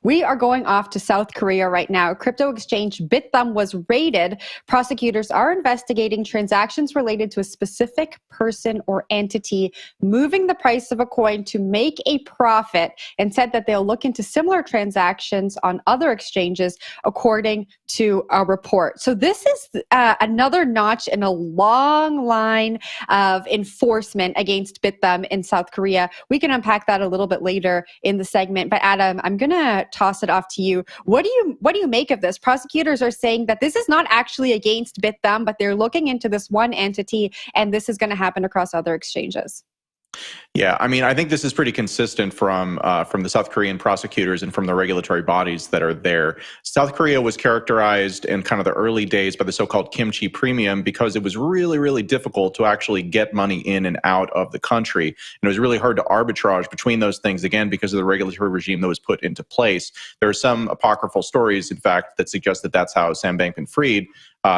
We are going off to South Korea right now. Crypto exchange Bithumb was raided. Prosecutors are investigating transactions related to a specific person or entity moving the price of a coin to make a profit, and said that they'll look into similar transactions on other exchanges, according to a report. So this is another notch in a long line of enforcement against Bithumb in South Korea. We can unpack that a little bit later in the segment. But Adam, I'm going to toss it off to you. What do you make of this? Prosecutors are saying that this is not actually against Bithumb, but they're looking into this one entity, and this is going to happen across other exchanges. Yeah, I mean, I think this is pretty consistent from the South Korean prosecutors and from the regulatory bodies that are there. South Korea was characterized in kind of the early days by the so-called kimchi premium because it was really, really difficult to actually get money in and out of the country. And it was really hard to arbitrage between those things, again, because of the regulatory regime that was put into place. There are some apocryphal stories, in fact, that suggest that that's how Sam Bankman-Fried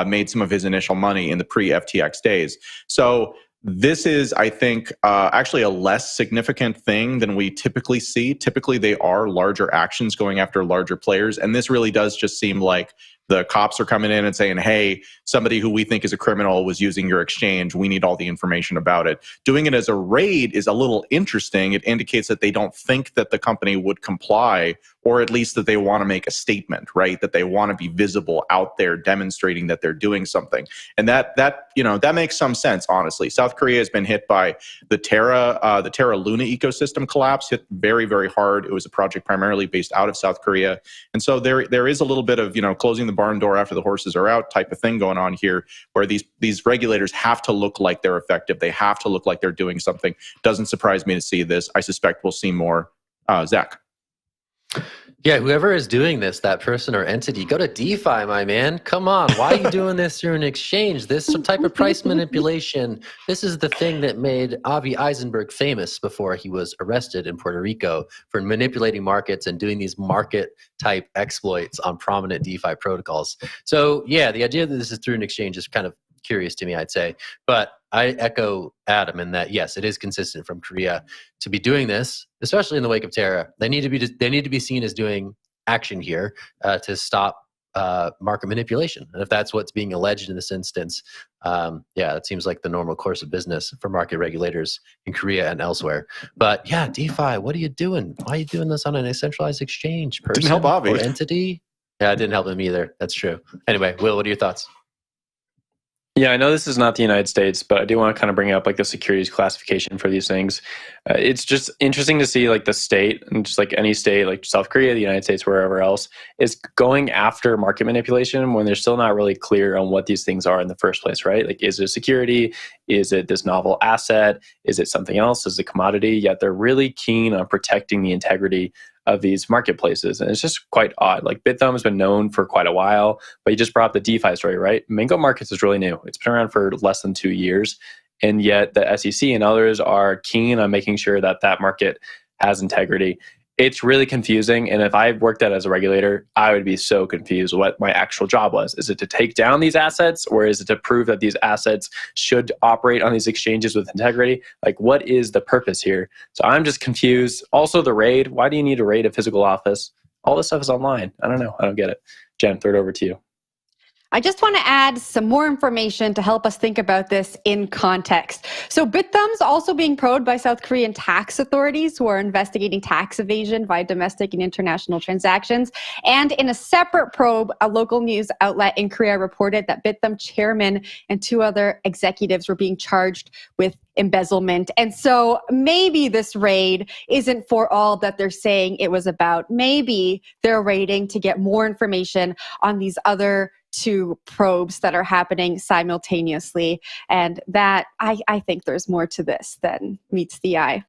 made some of his initial money in the pre-FTX days. So this is, I think, actually a less significant thing than we typically see. Typically, they are larger actions going after larger players. And this really does just seem like the cops are coming in and saying, hey, somebody who we think is a criminal was using your exchange. We need all the information about it. Doing it as a raid is a little interesting. It indicates that they don't think that the company would comply, or at least that they want to make a statement, right? That they want to be visible out there demonstrating that they're doing something. And that makes some sense, honestly. South Korea has been hit by the Terra Luna ecosystem collapse, hit very, very hard. It was a project primarily based out of South Korea. And so there is a little bit of, closing the barn door after the horses are out type of thing going on here, where these regulators have to look like they're effective. They have to look like they're doing something. Doesn't surprise me to see this. I suspect we'll see more. Zach. Yeah, whoever is doing this, that person or entity, go to DeFi, my man. Come on. Why are you doing this through an exchange? This type of price manipulation. This is the thing that made Avi Eisenberg famous before he was arrested in Puerto Rico for manipulating markets and doing these market type exploits on prominent DeFi protocols. So yeah, the idea that this is through an exchange is kind of curious to me, I'd say. But I echo Adam in that, yes, it is consistent from Korea to be doing this, especially in the wake of Terra. They need to be seen as doing action here to stop market manipulation. And if that's what's being alleged in this instance, it seems like the normal course of business for market regulators in Korea and elsewhere. But yeah, DeFi, what are you doing? Why are you doing this on an decentralized exchange? Person didn't help Avi. or entity? Yeah, it didn't help him either. That's true. Anyway, Will, what are your thoughts? Yeah, I know this is not the United States, but I do want to kind of bring up like the securities classification for these things. It's just interesting to see like the state, and just like any state, like South Korea, the United States, wherever else, is going after market manipulation when they're still not really clear on what these things are in the first place, right? Like, is it a security? Is it this novel asset? Is it something else? Is it a commodity? Yet they're really keen on protecting the integrity of these marketplaces. And it's just quite odd. Like Bithumb has been known for quite a while, but you just brought up the DeFi story, right? Mango Markets is really new. It's been around for less than 2 years. And yet the SEC and others are keen on making sure that that market has integrity. It's really confusing. And if I worked at as a regulator, I would be so confused what my actual job was. Is it to take down these assets, or is it to prove that these assets should operate on these exchanges with integrity? Like, what is the purpose here? So I'm just confused. Also, the raid. Why do you need to raid a physical office? All this stuff is online. I don't know. I don't get it. Jen, throw it over to you. I just want to add some more information to help us think about this in context. So Bithumb's also being probed by South Korean tax authorities who are investigating tax evasion via domestic and international transactions. And in a separate probe, a local news outlet in Korea reported that Bithumb Chairman and 2 other executives were being charged with embezzlement. And so maybe this raid isn't for all that they're saying it was about. Maybe they're raiding to get more information on these other 2 probes that are happening simultaneously. And that, I think there's more to this than meets the eye.